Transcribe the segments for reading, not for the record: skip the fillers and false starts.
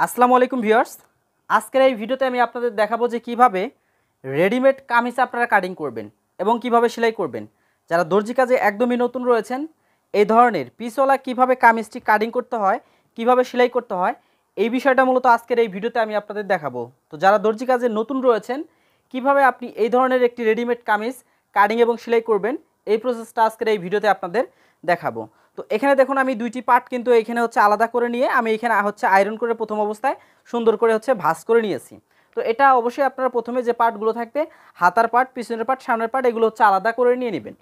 আসসালামু আলাইকুম ভিউয়ার্স, আজকের এই ভিডিওতে আমি আপনাদের দেখাবো যে কিভাবে রেডিমেড কামিজ আপনারা কাটিং করবেন এবং কিভাবে সেলাই করবেন। যারা দর্জি কাজে একদমই নতুন রয়েছেন, এই ধরনের পিসওয়ালা কিভাবে কামিজটি কাটিং করতে হয়, কিভাবে সেলাই করতে হয়, এই বিষয়টা মূলত আজকের এই ভিডিওতে আমি আপনাদের দেখাবো। তো যারা দর্জি কাজে নতুন রয়েছেন, কিভাবে আপনি এই ধরনের একটি রেডিমেড কামিজ কাটিং এবং সেলাই করবেন, এই প্রসেসটা আজকের এই ভিডিওতে আপনাদের দেখাবো। তো এখানে দেখুন আমি দুইটি পার্ট কিন্তু এখানে হচ্ছে আলাদা করে নিয়ে আমি এখানে হচ্ছে আয়রন করে প্রথম অবস্থায় সুন্দর করে হচ্ছে ভাঁজ করে নিয়েছি। তো এটা অবশ্যই আপনারা প্রথমে যে পার্টগুলো থাকবে, হাতার পার্ট, পিছনের পার্ট, সামনের পার্ট, এগুলো হচ্ছে আলাদা করে নিয়ে নেবেন।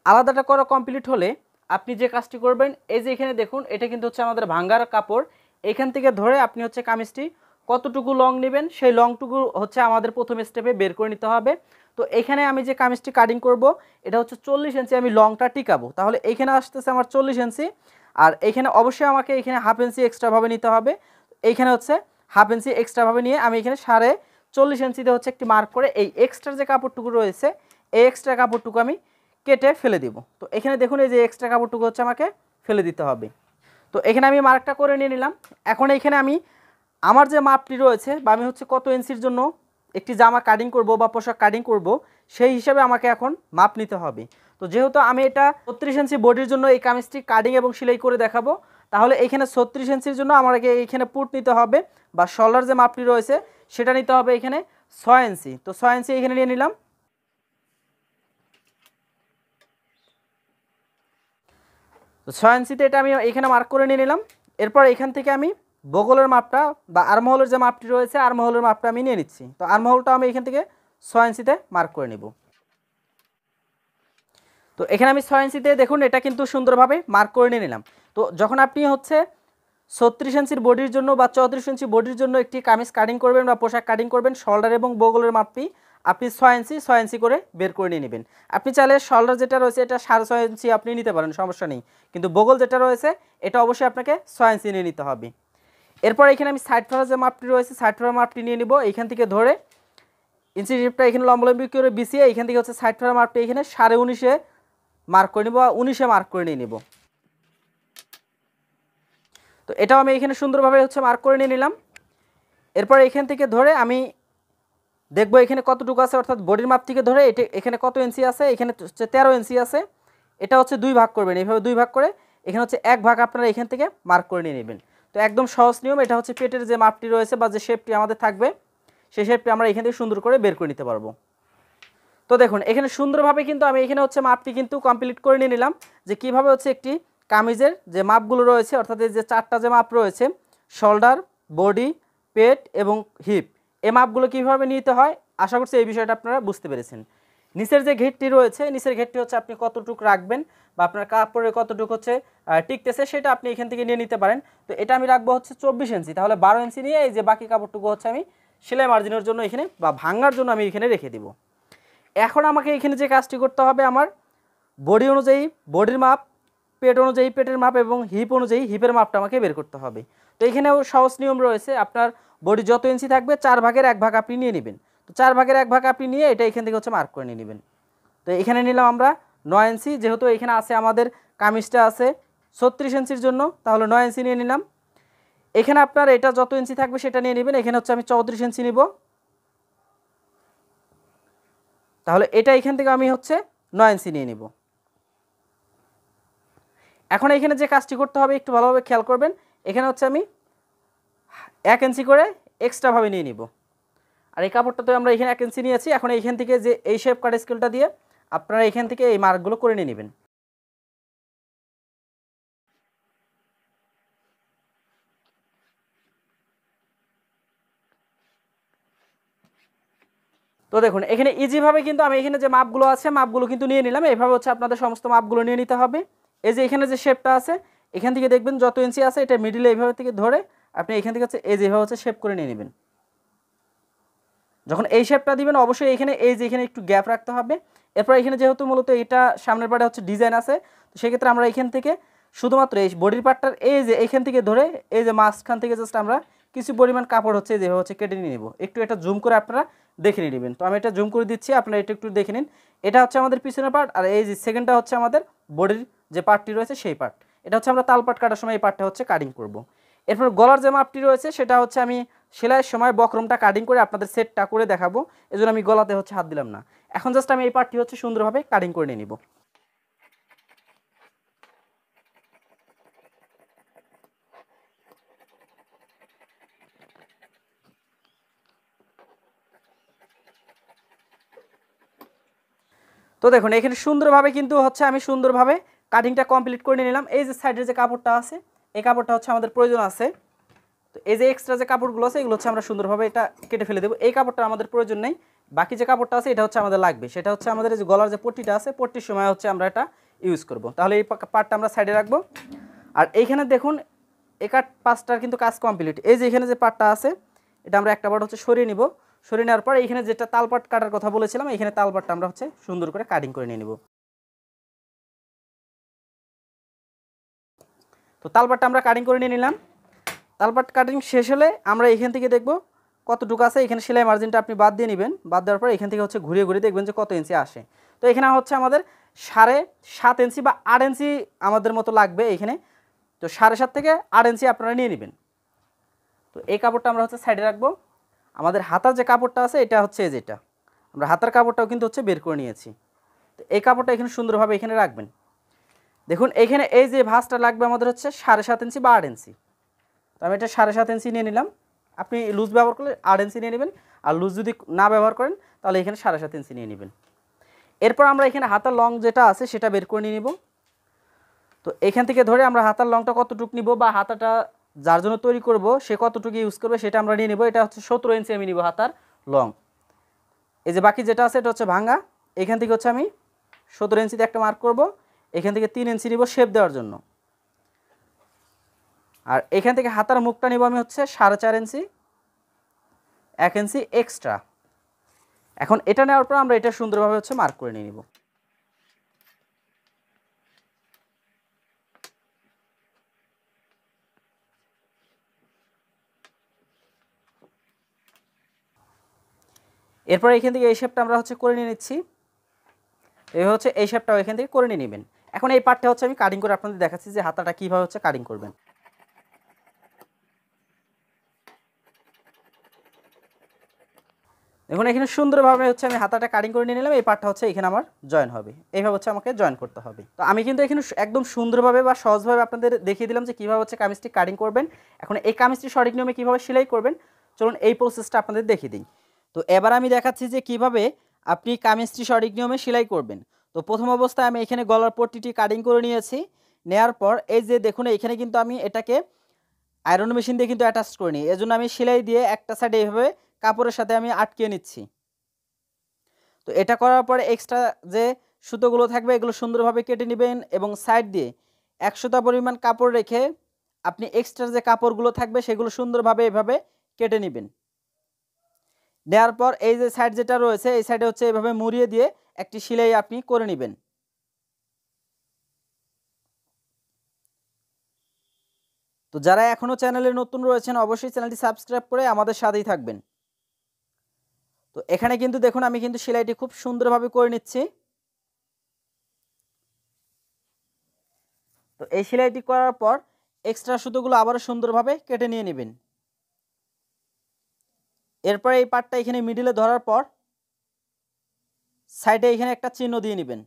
আলাদাটা করা কমপ্লিট হলে আপনি যে কাজটি করবেন, এই যে এখানে দেখুন এটা কিন্তু হচ্ছে আমাদের ভাঙ্গার কাপড়। এখান থেকে ধরে আপনি হচ্ছে কামিজটি কতটুকু লং নেবেন সেই লংটুকু হচ্ছে আমাদের প্রথম স্টেপে বের করে নিতে হবে। তো এখানে আমি যে কামিজটি কাটিং করব এটা হচ্ছে 40 ইঞ্চি আমি লংটা টিকাবো, তাহলে এইখানে আসতেছে আমার 40 ইঞ্চি। আর এইখানে অবশ্যই আমাকে এখানে হাফ ইঞ্চি এক্সট্রাভাবে নিতে হবে। এইখানে হচ্ছে হাফ ইঞ্চি এক্সট্রাভাবে নিয়ে আমি এখানে 40 ইঞ্চিতে হচ্ছে একটি মার্ক করে এই এক্সট্রা যে কাপড়টুকু রয়েছে এই এক্সট্রা কাপড়টুকু আমি কেটে ফেলে দিব। তো এখানে দেখুন এই যে এক্সট্রা কাপড়টুকু হচ্ছে আমাকে ফেলে দিতে হবে। তো এখানে আমি মার্কটা করে নিয়ে নিলাম। এখন এইখানে আমি আমার যে মাপটি রয়েছে বা আমি হচ্ছে কত ইঞ্চির জন্য একটি জামা কাটিং করব বা পোশাক কাটিং করব সেই হিসাবে আমাকে এখন মাপ নিতে হবে। তো যেহেতু আমি এটা 36 ইঞ্চি বডির জন্য এই কামিজটি কাটিং এবং সেলাই করে দেখাবো, তাহলে এইখানে 36 ইঞ্চির জন্য আমাকে এইখানে পুট নিতে হবে বা শোল্ডার যে মাপটি রয়েছে সেটা নিতে হবে এখানে 6 ইঞ্চি। তো 6 ইঞ্চি এখানে নিয়ে নিলাম। তো 6 ইঞ্চিতে এটা আমি এখানে মার্ক করে নিয়ে নিলাম। এরপর এখান থেকে আমি বগলের মাপটা বা আর্মহোলের যে মাপটি রয়েছে আর্মহোলের মাপটা আমি নিয়ে নিচ্ছি। তো আর্মহোলটা আমি এখান থেকে 6 ইঞ্চিতে মার্ক করে নেব। তো এখানে আমি 6 ইঞ্চিতে দেখুন এটা কিন্তু সুন্দরভাবে মার্ক করে নিয়ে নিলাম। তো যখন আপনি হচ্ছে 36 ইঞ্চির বডির জন্য বা 34 ইঞ্চি বডির জন্য একটি কামিজ কাটিং করবেন বা পোশাক কাটিং করবেন, শোল্ডার এবং বগলের মাপটি আপনি 6 ইঞ্চি করে বের করে নিয়ে নেবেন। আপনি চাইলে শোল্ডার যেটা রয়েছে এটা 6.5 ইঞ্চি আপনি নিতে পারেন, সমস্যা নেই, কিন্তু বগল যেটা রয়েছে এটা অবশ্যই আপনাকে 6 ইঞ্চি নিয়ে নিতে হবে। এরপর এখানে আমি সাইড ফেলার যে মাপটি রয়েছে সাইড ফেলার মাপটি নিয়ে নিব। এইখান থেকে ধরে ইঞ্চি টিপটা এখানে লম্বালম্বি করে বিছিয়ে এইখান থেকে হচ্ছে সাইড ফেলার মাপটি এখানে 19.5 মার্ক করে নিব বা 19 মার্ক করে নিয়ে নিব। তো এটাও আমি এখানে সুন্দরভাবে হচ্ছে মার্ক করে নিয়ে নিলাম। এরপর এখান থেকে ধরে আমি দেখব এখানে কতটুকু আছে, অর্থাৎ বডির মাপ থেকে ধরে এটা এখানে কত ইঞ্চি আছে, এখানে হচ্ছে 13 ইঞ্চি আছে। এটা হচ্ছে 2 ভাগ করবেন, এইভাবে 2 ভাগ করে এখানে হচ্ছে 1 ভাগ আপনারা এখান থেকে মার্ক করে নিয়ে নেবেন। তো একদম সহজ নিয়ম, এটা হচ্ছে পেটের যে মাপটি রয়েছে বা যে শেপটি আমাদের থাকবে সেই শেপটি আমরা এখান থেকে সুন্দর করে বের করে নিতে পারবো। তো দেখুন এখানে সুন্দরভাবে কিন্তু আমি এখানে হচ্ছে মাপটি কিন্তু কমপ্লিট করে নিয়ে নিলাম যে কীভাবে হচ্ছে একটি কামিজের যে মাপগুলো রয়েছে, অর্থাৎ এই যে 4টা যে মাপ রয়েছে শোল্ডার, বডি, পেট এবং হিপ, এই মাপগুলো কীভাবে নিতে হয় আশা করছি এই বিষয়টা আপনারা বুঝতে পেরেছেন। নিচের যে ঘেরটি রয়েছে নিচের ঘেরটি হচ্ছে আপনি কতটুকু রাখবেন বা আপনার কাপড়ে কতটুকু হচ্ছে টিকতেছে সেটা আপনি এখান থেকে নিয়ে নিতে পারেন। তো এটা আমি রাখবো হচ্ছে 24 ইঞ্চি, তাহলে 12 ইঞ্চি নিয়ে এই যে বাকি কাপড়টুকু হচ্ছে আমি সেলাই মার্জিনের জন্য এখানে বা ভাঙার জন্য আমি এখানে রেখে দিব। এখন আমাকে এখানে যে কাজটি করতে হবে আমার বডি অনুযায়ী বডির মাপ, পেট অনুযায়ী পেটের মাপ এবং হিপ অনুযায়ী হিপের মাপটা আমাকে বের করতে হবে। তো এখানেও সহজ নিয়ম রয়েছে, আপনার বডি যত ইঞ্চি থাকবে 4 ভাগের 1 ভাগ আপনি নিয়ে নেবেন। তো 4 ভাগের 1 ভাগ আপনি নিয়ে এটা এখান থেকে হচ্ছে মার্ক করে নিয়ে নেবেন। তো এখানে নিলাম আমরা 9 ইঞ্চি, যেহেতু এখানে আছে আমাদের কামিজটা আছে 36 ইঞ্চির জন্য, তাহলে 9 ইঞ্চি নিয়ে নিলাম। এখানে আপনার এটা যত ইঞ্চি থাকবে সেটা নিয়ে নেবেন। এখানে হচ্ছে আমি 34 ইঞ্চি নিব, তাহলে এটা এখান থেকে আমি হচ্ছে 9 ইঞ্চি নিয়ে নিব। এখন এখানে যে কাজটি করতে হবে একটু ভালোভাবে খেয়াল করবেন, এখানে হচ্ছে আমি 1 ইঞ্চি করে এক্সট্রাভাবে নিয়ে নিব। আর এই কাপড়টা তো আমরা এখানে 1 ইঞ্চি নিয়েছি, এখন এইখান থেকে যে এই শেপ কাট স্কেলটা দিয়ে আপনারা এখান থেকে এই মার্কগুলো করে নিয়ে নেবেন। তো দেখুন এখানে ইজিভাবে কিন্তু আমি এখানে যে মাপগুলো আছে মাপগুলো কিন্তু নিয়ে নিলাম। এইভাবে হচ্ছে আপনাদের সমস্ত মাপগুলো নিয়ে নিতে হবে। এই যে এখানে যে শেপটা আছে এখান থেকে দেখবেন যত ইঞ্চি আছে এটা মিডিলে এইভাবে থেকে ধরে আপনি এখান থেকে হচ্ছে এই যেভাবে হচ্ছে শেপ করে নিয়ে নেবেন। যখন এই শেপটা দিবেন অবশ্যই এখানে এই যে এখানে একটু গ্যাপ রাখতে হবে। এরপর এখানে যেহেতু মূলত এটা সামনের পাটে হচ্ছে ডিজাইন আছে, তো সেক্ষেত্রে আমরা এখান থেকে শুধুমাত্র এই বডির পার্টটার এই যে এইখান থেকে ধরে এই যে মাঝখান থেকে জাস্ট আমরা কিছু পরিমাণ কাপড় হচ্ছে যেভাবে হচ্ছে কেটে নিয়ে নেব। একটু এটা জুম করে আপনারা দেখে নিয়ে নেবেন। তো আমি এটা জুম করে দিচ্ছি, আপনারা এটা একটু দেখে নিন। এটা হচ্ছে আমাদের পিছনের পার্ট, আর এই যে সেকেন্ডটা হচ্ছে আমাদের বডির যে পার্টটি রয়েছে সেই পার্ট। এটা হচ্ছে আমরা তাল পাট কাটার সময় এই পার্টটা হচ্ছে কাটিং করব। এরপর গলার যে মাপটি রয়েছে সেটা হচ্ছে আমি সেলাইয়ের সময় বক্রমটা কাটিং করে আপনাদের সেটটা করে দেখাবো, এজন্য আমি গলাতে হচ্ছে হাত দিলাম না। এখন জাস্ট আমি এই পার্টটি হচ্ছে সুন্দরভাবে কাটিং করে নিয়ে নিব। তো দেখুন এখানে সুন্দরভাবে কিন্তু হচ্ছে আমি সুন্দরভাবে কাটিংটা কমপ্লিট করে নিলাম। এই যে সাইডের যে কাপড়টা আছে এই কাপড়টা হচ্ছে আমাদের প্রয়োজন আছে। তো এই যে এক্সট্রা যে কাপড়গুলো আছে এগুলো হচ্ছে আমরা সুন্দরভাবে এটা কেটে ফেলে দেবো। এই কাপড়টা আমাদের প্রয়োজন নেই, বাকি যে কাপড়টা আছে এটা হচ্ছে আমাদের লাগবে। সেটা হচ্ছে আমাদের এই যে গলার যে পট্টিটা আছে পট্টির সময় হচ্ছে আমরা এটা ইউজ করব। তাহলে এই পার্টটা আমরা সাইডে রাখবো। আর এইখানে দেখুন এই পাঁচটার কিন্তু কাজ কমপ্লিট। এই যে এখানে যে পার্টটা আছে এটা আমরা একটা পার্ট হচ্ছে সরিয়ে নিব। সরিয়ে নেওয়ার পর এইখানে যেটা তালপাট কাটার কথা বলেছিলাম এইখানে তালপাটটা আমরা হচ্ছে সুন্দর করে কাটিং করে নিয়ে নিব। তো তালপাটটা আমরা কাটিং করে নিয়ে নিলাম। তালপাট কাটিং শেষ হলে আমরা এখান থেকে দেখব কতটুকু আছে। এখানে সেলাই মার্জিনটা আপনি বাদ দিয়ে নেবেন। বাদ দেওয়ার পর এখান থেকে হচ্ছে ঘুরিয়ে ঘুরিয়ে দেখবেন যে কত ইঞ্চি আসে। তো এখানে হচ্ছে আমাদের 7.5 ইঞ্চি বা 8 ইঞ্চি আমাদের মতো লাগবে এখানে। তো 7.5 থেকে 8 ইঞ্চি আপনারা নিয়ে নেবেন। তো এই কাপড়টা আমরা হচ্ছে সাইডে রাখবো। আমাদের হাতার যে কাপড়টা আছে এটা হচ্ছে যেটা আমরা হাতার কাপড়টাও কিন্তু হচ্ছে বের করে নিয়েছি। তো এই কাপড়টা এখানে সুন্দরভাবে এখানে রাখবেন। দেখুন এইখানে এই যে ভাঁজটা লাগবে আমাদের হচ্ছে 7.5 ইঞ্চি বা 8 ইঞ্চি। তো আমি এটা 7.5 ইঞ্চি নিয়ে নিলাম। আপনি লুজ ব্যবহার করলে 8 ইঞ্চি নিয়ে নেবেন, আর লুজ যদি না ব্যবহার করেন তাহলে এখানে 7.5 ইঞ্চি নিয়ে নেবেন। এরপর আমরা এখানে হাতার লং যেটা আছে সেটা বের করে নিয়ে নিব। তো এখান থেকে ধরে আমরা হাতার লংটা কতটুকু নিব বা হাতাটা যার জন্য তৈরি করব সে কতটুকু ইউজ করবে সেটা আমরা নিয়ে নিব। এটা হচ্ছে 17 ইঞ্চি আমি নিব হাতার লং। এই যে বাকি যেটা আছে এটা হচ্ছে ভাঙা। এখান থেকে হচ্ছে আমি 17 ইঞ্চিতে একটা মার্ক করব। এখান থেকে 3 ইঞ্চি নিব শেপ দেওয়ার জন্য। আর এখান থেকে হাতার মুখটা নিব আমি হচ্ছে 4.5 ইঞ্চি, 1 ইঞ্চি এক্সট্রা। এখন এটা নেওয়ার পর আমরা এটা সুন্দরভাবে হচ্ছে মার্ক করে নিয়ে নিব। এরপর এখান থেকে এই শেপটা আমরা হচ্ছে করে নিয়ে নিচ্ছি। এই হচ্ছে এই শেপটাও এখান থেকে করে নিয়ে নেবেন। এখন এই পার্টটা হচ্ছে আমি কাটিং করে আপনাদের দেখাচ্ছি যে হাতাটা কীভাবে হচ্ছে কাটিং করবেন। দেখুন এখানে সুন্দরভাবে হচ্ছে আমি হাতাটা কাটিং করে নিয়ে নিলাম। এই পার্টটা হচ্ছে এখানে আমার জয়েন হবে, এইভাবে হচ্ছে আমাকে জয়েন করতে হবে। তো আমি কিন্তু এখানে একদম সুন্দরভাবে বা সহজভাবে আপনাদের দেখিয়ে দিলাম যে কীভাবে হচ্ছে কামিজটি কাটিং করবেন। এখন এই কামিজটি সঠিক নিয়মে কীভাবে সেলাই করবেন চলুন এই প্রসেসটা আপনাদের দেখিয়ে দিই। তো এবার আমি দেখাচ্ছি যে কিভাবে আপনি কামিজটি সঠিক নিয়মে সেলাই করবেন। তো প্রথম অবস্থায় আমি এখানে গলার পট্টিটি কাটিং করে নিয়েছি। নেওয়ার পর এই যে দেখুন এখানে কিন্তু আমি এটাকে আয়রন মেশিন দিয়ে কিন্তু অ্যাটাচ করে নিই। এজন্য আমি সেলাই দিয়ে একটা সাইডে এইভাবে কাপড়ের সাথে আমি আটকিয়ে নিচ্ছি। তো এটা করার পরে এক্সট্রা যে সুতোগুলো থাকবে এগুলো সুন্দরভাবে কেটে নেবেন এবং সাইড দিয়ে 100টা পরিমাণ কাপড় রেখে আপনি এক্সট্রা যে কাপড়গুলো থাকবে সেগুলো সুন্দরভাবে এভাবে কেটে নেবেন। দেওয়ার পর এই যে সাইড যেটা রয়েছে এই সাইডে হচ্ছে এভাবে মুড়িয়ে দিয়ে একটি সেলাই আপনি করে নেবেন। তো যারা এখনও চ্যানেলে নতুন রয়েছেন অবশ্যই চ্যানেলটি সাবস্ক্রাইব করে আমাদের সাথেই থাকবেন। তো এখানে কিন্তু দেখুন আমি কিন্তু সেলাইটি খুব সুন্দরভাবে করে নিচ্ছি। তো এই সেলাইটি করার পর এক্সট্রা সুতোগুলো আবারও সুন্দরভাবে কেটে নিয়ে নেবেন। এরপর এই পার্টটা এখানে মিডিলে ধরার পর সাইডে এখানে একটা চিহ্ন দিয়ে নেবেন।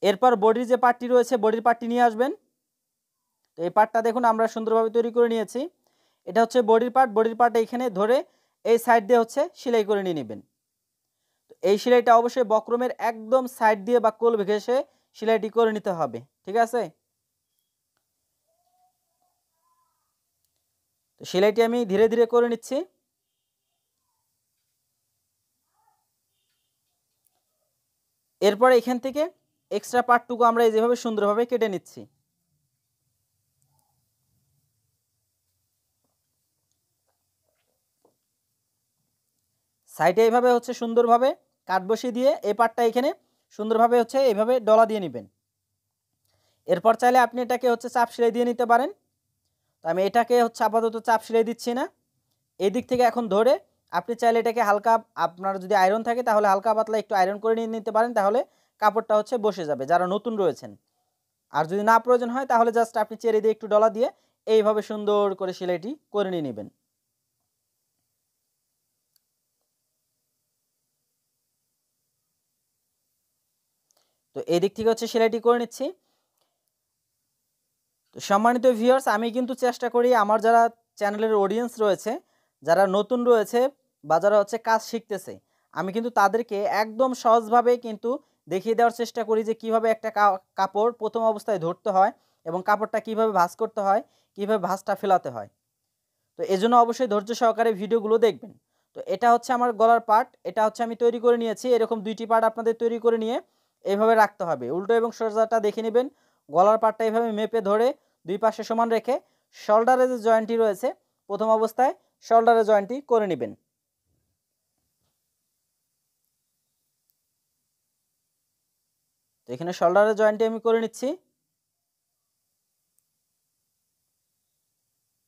এরপর বডির যে পার্টটি রয়েছে বডির পার্টটি নিয়ে আসবেন। তো এই পার্টটা দেখুন আমরা সুন্দরভাবে তৈরি করে নিয়েছি। এটা হচ্ছে বডির পার্ট। বডির পার্ট এখানে ধরে এই সাইড দিয়ে হচ্ছে সেলাই করে নিয়ে নেবেন। তো এই সেলাইটা অবশ্যই বক্রমের একদম সাইড দিয়ে বা কোল ঘেঁষে সেলাইটি করে নিতে হবে, ঠিক আছে? তো সেলাইটি আমি ধীরে ধীরে করে নিচ্ছি। এরপর এখান থেকে এক্সট্রা পার্টটুকু আমরা যেভাবে সুন্দরভাবে কেটে নিচ্ছি। সাইডে এইভাবে হচ্ছে সুন্দরভাবে কাট বসিয়ে দিয়ে এই পার্টটা এখানে সুন্দরভাবে হচ্ছে এইভাবে ডলা দিয়ে নেবেন। এরপর চাইলে আপনি এটাকে হচ্ছে চাপ সেলাই দিয়ে নিতে পারেন। তো আমি এটাকে হচ্ছে আপাতত চাপ সেলাই দিচ্ছি না। এই দিক থেকে এখন ধরে আপনি চাইলে এটাকে হালকা, আপনার যদি আয়রন থাকে তাহলে হালকা পাতলা একটু আয়রন করে নিয়ে নিতে পারেন, তাহলে কাপড়টা হচ্ছে বসে যাবে যারা নতুন রয়েছেন। আর যদি না প্রয়োজন হয় তাহলে জাস্ট আপনি চেড়ে দিয়ে একটু ডলা দিয়ে এইভাবে সুন্দর করে সেলাইটি করে নিয়ে নেবেন। তো এই দিক থেকে হচ্ছে সেলাইটি করে নিচ্ছি। তো সম্মানিত ভিউয়ার্স, আমি কিন্তু চেষ্টা করি আমার যারা চ্যানেলের অডিয়েন্স রয়েছে, যারা নতুন রয়েছে বা যারা হচ্ছে কাজ শিখতেছে, আমি কিন্তু তাদেরকে একদম সহজভাবে কিন্তু দেখিয়ে দেওয়ার চেষ্টা করি যে কীভাবে একটা কাপড় প্রথম অবস্থায় ধরতে হয় এবং কাপড়টা কীভাবে ভাঁজ করতে হয়, কীভাবে ভাঁজটা ফেলাতে হয়। তো এজন্য অবশ্যই ধৈর্য সহকারে ভিডিওগুলো দেখবেন। তো এটা হচ্ছে আমার গলার পার্ট, এটা হচ্ছে আমি তৈরি করে নিয়েছি। এরকম 2টি পার্ট আপনাদের তৈরি করে নিয়ে এইভাবে রাখতে হবে। উল্টো এবং সোজাটা দেখে নেবেন। গলার পার্টটা এইভাবে মেপে ধরে 2 পাশে সমান রেখে শোল্ডারে যে জয়েন্টটি রয়েছে প্রথম অবস্থায় শোল্ডারে জয়েন্টটি করে নেবেন। তো এখানে শোল্ডারে জয়েন্টটি আমি করে নিচ্ছি।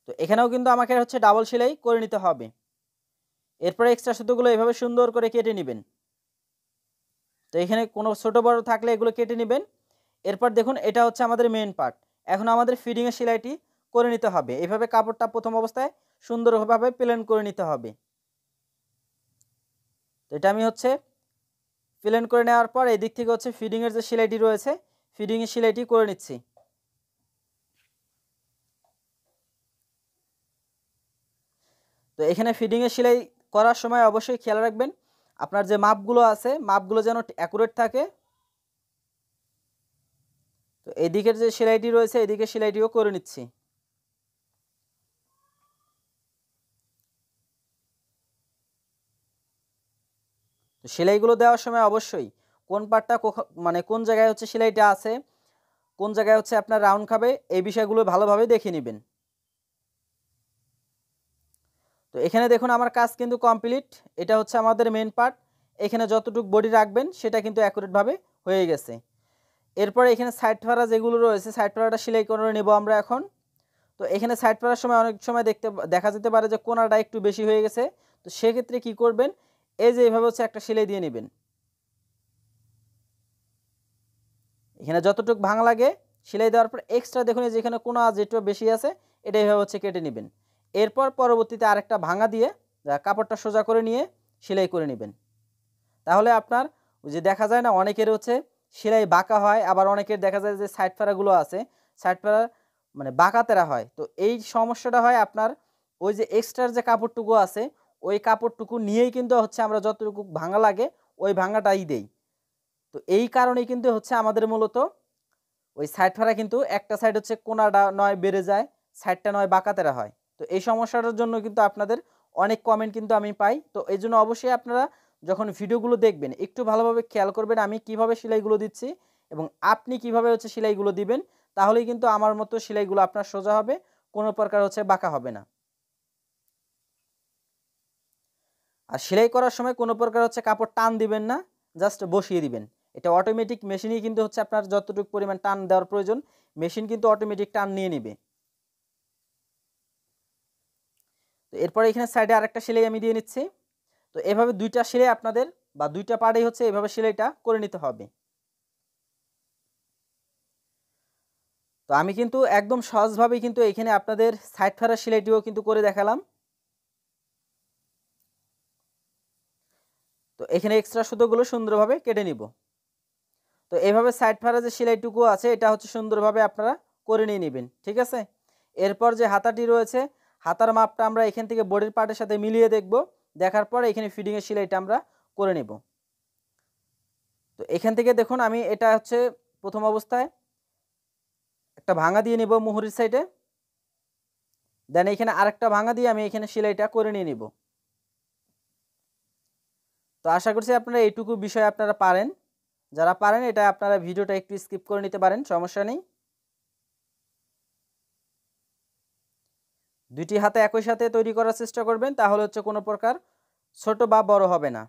তো এখানেও কিন্তু আমাকে হচ্ছে ডাবল সেলাই করে নিতে হবে। এরপরে এক্সট্রা সুতোগুলো এভাবে সুন্দর করে কেটে নেবেন। তো এখানে কোনো ছোটো বড় থাকলে এগুলো কেটে নেবেন। এরপর দেখুন এটা হচ্ছে আমাদের মেন পার্ট। এখন আমাদের ফিডিংয়ের সেলাইটি করে নিতে হবে। এভাবে কাপড়টা প্রথম অবস্থায় সুন্দরভাবে প্লেন করে নিতে হবে। তো এটা আমি হচ্ছে প্লেন করে নেওয়ার পর এই দিক থেকে হচ্ছে ফিডিংয়ের যে সেলাইটি রয়েছে ফিডিংয়ের সেলাইটি করে নিচ্ছি। তো এখানে ফিডিংয়ের সেলাই করার সময় অবশ্যই খেয়াল রাখবেন আপনার যে মাপগুলো আছে মাপগুলো যেন অ্যাকুরেট থাকে। তো এদিকের যে সেলাইটি রয়েছে এদিকে সেলাইটিও করে নিচ্ছি। তো সেলাইগুলো দেওয়ার সময় অবশ্যই কোন পার্টটা মানে কোন জায়গায় হচ্ছে সেলাইটা আছে, কোন জায়গায় হচ্ছে আপনার রাউন্ড খাবে, এই বিষয়গুলো ভালোভাবে দেখে নেবেন। তো এখানে দেখুন আমার কাজ কিন্তু কমপ্লিট। এটা হচ্ছে আমাদের মেন পার্ট। এখানে যতটুকু বডি রাখবেন সেটা কিন্তু অ্যাকুরেটভাবে হয়ে গেছে। এরপরে এখানে সাইড ফাড়া যেগুলো রয়েছে সাইড ফাড়াটা সেলাই করে নেব আমরা এখন। তো এখানে সাইড ফাড়ার সময় অনেক সময় দেখা যেতে পারে যে কোনাটা একটু বেশি হয়ে গেছে। তো সেক্ষেত্রে কী করবেন, এই যে এইভাবে হচ্ছে একটা সেলাই দিয়ে নেবেন। এখানে যতটুকু ভাঙা লাগে সেলাই দেওয়ার পর এক্সট্রা দেখুন এই যেখানে কোনা যেটা বেশি আছে এটা এইভাবে হচ্ছে কেটে নেবেন। এরপর পরবর্তীতে আরেকটা ভাঙা দিয়ে কাপড়টা সোজা করে নিয়ে সেলাই করে নেবেন। তাহলে আপনার ওই যে দেখা যায় না অনেকের হচ্ছে সেলাই বাঁকা হয়, আবার অনেকের দেখা যায় যে সাইড ফাড়াগুলো আছে সাইড ফাড়া মানে বাঁকা তেরা হয়। তো এই সমস্যাটা হয় আপনার ওই যে এক্সট্রার যে কাপড়টুকু আছে ওই কাপড়টুকু নিয়েই কিন্তু হচ্ছে আমরা যতটুকু ভাঙা লাগে ওই ভাঙাটাই দেই। তো এই কারণেই কিন্তু হচ্ছে আমাদের মূলত ওই সাইড ফাড়া কিন্তু একটা সাইড হচ্ছে কোনাটা নয় বেড়ে যায়, সাইডটা নয় বাঁকা তেরা হয়। তো এই সমস্যাটার জন্য কিন্তু আপনাদের অনেক কমেন্ট কিন্তু আমি পাই। তো এই জন্য অবশ্যই আপনারা যখন ভিডিওগুলো দেখবেন একটু ভালোভাবে খেয়াল করবেন আমি কিভাবে সেলাইগুলো দিচ্ছি এবং আপনি কিভাবে হচ্ছে সেলাইগুলো দিবেন। তাহলেই কিন্তু আমার মতো সেলাইগুলো আপনার সোজা হবে, কোনো প্রকার হচ্ছে বাঁকা হবে না। আর সেলাই করার সময় কোনো প্রকার হচ্ছে কাপড় টান দিবেন না, জাস্ট বসিয়ে দিবেন। এটা অটোমেটিক মেশিনই কিন্তু হচ্ছে আপনার যতটুকু পরিমাণ টান দেওয়ার প্রয়োজন মেশিন কিন্তু অটোমেটিক টান নিয়ে নেবে। তো এরপরে এখানে সাইডে আরেকটা সেলাই আমি দিয়ে নিচ্ছি। তো এভাবে 2টা সেলাই আপনাদের বা 2টা পার্টেই হচ্ছে এভাবে সেলাইটা করে নিতে হবে। তো আমি কিন্তু একদম সহজভাবেই কিন্তু এখানে আপনাদের সাইড ফাড়ার সেলাইটিও কিন্তু করে দেখালাম। তো এখানে এক্সট্রা সুতোগুলো সুন্দরভাবে কেটে নিব। তো এভাবে সাইড ফাড়া যে সেলাইটুকু আছে এটা হচ্ছে সুন্দরভাবে আপনারা করে নিয়ে নেবেন, ঠিক আছে। এরপর যে হাতাটি রয়েছে হাতার মাপটা আমরা এখান থেকে বডির পার্টের সাথে মিলিয়ে দেখব, দেখার পর এখানে ফিডিংয়ের সেলাইটা আমরা করে নেব। তো এখান থেকে দেখুন আমি এটা হচ্ছে প্রথম অবস্থায় একটা ভাঙা দিয়ে নেব মুহুরির সাইডে, দেন এখানে আরেকটা ভাঙা দিয়ে আমি এখানে সেলাইটা করে নিয়ে নিব। তো আশা করছি আপনারা এইটুকু বিষয় আপনারা পারেন। যারা পারেন এটা আপনারা ভিডিওটা একটু স্কিপ করে নিতে পারেন, সমস্যা নেই। 2টি হাতে একই সাথে তৈরি করার চেষ্টা করবেন, তাহলে হচ্ছে কোনো প্রকার ছোট বা বড় হবে না।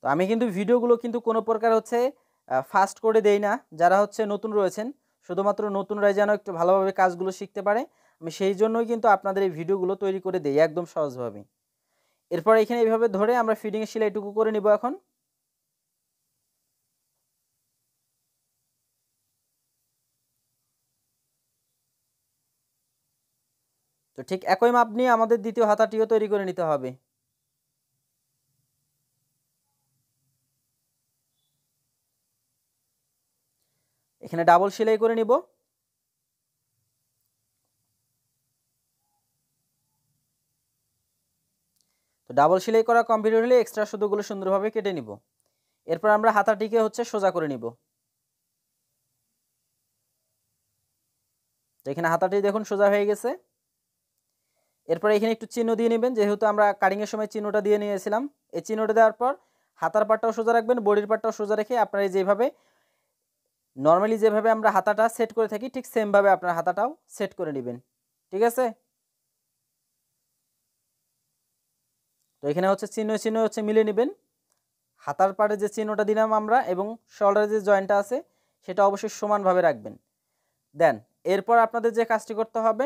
তো আমি কিন্তু ভিডিওগুলো কিন্তু কোনো প্রকার হচ্ছে ফাস্ট করে দেই না। যারা হচ্ছে নতুন রয়েছেন শুধুমাত্র নতুনরাই যেন একটু ভালোভাবে কাজগুলো শিখতে পারে, আমি সেই জন্যই কিন্তু আপনাদের এই ভিডিওগুলো তৈরি করে দেই একদম সহজভাবে। এরপর এখানে এইভাবে ধরে আমরা ফিডিংয়ের সেলাইটুকু করে নিব এখন। তো ঠিক একই মাপ নিয়ে আমাদের দ্বিতীয় হাতাটিও তৈরি করে নিতে হবে। এখানে ডাবল সেলাই করে নিব। তো ডাবল সেলাই করা কমপ্লিট হলে এক্সট্রা সুতোগুলো সুন্দরভাবে কেটে নিব। এরপর আমরা হাতাটিকে সোজা করে নিব। তো এখানে হাতাটি দেখুন সোজা হয়ে গেছে। এরপর এখানে একটু চিহ্ন দিয়ে নেবেন, যেহেতু আমরা কাটিংয়ের সময় চিহ্নটা দিয়ে নিয়েছিলাম। এই চিহ্নটা দেওয়ার পর হাতার পাটটাও সোজা রাখবেন, বডির পাটটাও সোজা রেখে আপনারা যেভাবে নর্মালি যেভাবে আমরা হাতাটা সেট করে থাকি ঠিক সেমভাবে আপনার হাতাটাও সেট করে নেবেন। ঠিক আছে? তো এখানে চিহ্ন মিলিয়ে নেবেন। হাতার পাড়ে যে চিহ্নটা দিলাম আমরা এবং শোল্ডারের যে জয়েন্টটা আছে সেটা অবশ্যই সমানভাবে রাখবেন। দেন এরপর আপনাদের যে কাজটি করতে হবে,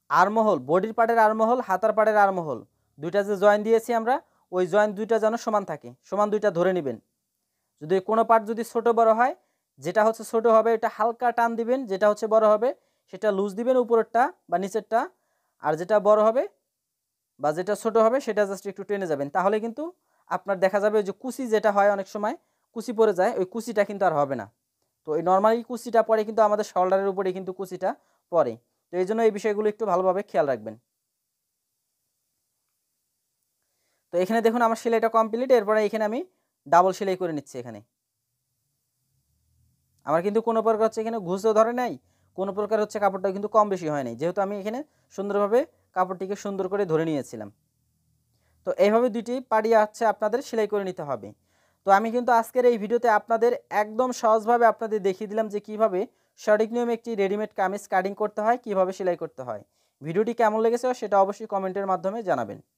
আর্মহোল, বডির পার্টের আর্মহোল, হাতার পাড়ের আর্মহোল দুইটা যে জয়েন্ট দিয়েছি আমরা, ওই জয়েন্ট দুইটা যেন সমান থাকে, সমান দুইটা ধরে নেবেন। যদি কোনো পার্ট যদি ছোট বড় হয়, যেটা ছোট হবে এটা হালকা টান দিবেন, যেটা বড় হবে সেটা লুজ দিবেন উপরেরটা বা নিচেরটা, আর যেটা বড় হবে বা যেটা ছোট হবে সেটা জাস্ট একটু টেনে যাবেন। তাহলে কিন্তু আপনার দেখা যাবে যে কুচি যেটা হয় অনেক সময় কুচি পড়ে যায়, ওই কুচিটা কিন্তু আর হবে না। তো এই নর্মালি কুচিটা পরে কিন্তু আমাদের শোল্ডারের উপরে কিন্তু কুচিটা পড়ে। তো এই জন্য এই বিষয়গুলো একটু ভালোভাবে খেয়াল রাখবেন। তো এখানে দেখুন আমার সেলাইটা কমপ্লিট। এরপরে এখানে আমি ডাবল সেলাই করে নিচ্ছি। এখানে আমার কিন্তু কোনো প্রকার এখানে ঘুষও ধরে নাই, কোনো প্রকার কাপড়টা কিন্তু কম বেশি হয় নাই, যেহেতু আমি এখানে সুন্দরভাবে কাপড়টিকে সুন্দর করে ধরে নিয়েছিলাম। তো এইভাবে দুইটি পাড়ি আপনাদের সেলাই করে নিতে হবে। তো আমি কিন্তু আজকের এই ভিডিওতে আপনাদের একদম সহজভাবে আপনাদের দেখিয়ে দিলাম যে কিভাবে সঠিক নিয়মে একটি রেডিমেড কামিজ কাটিং করতে হয়, কিভাবে সেলাই করতে হয়। ভিডিওটি কেমন লেগেছে সেটা অবশ্যই কমেন্টের মাধ্যমে জানাবেন।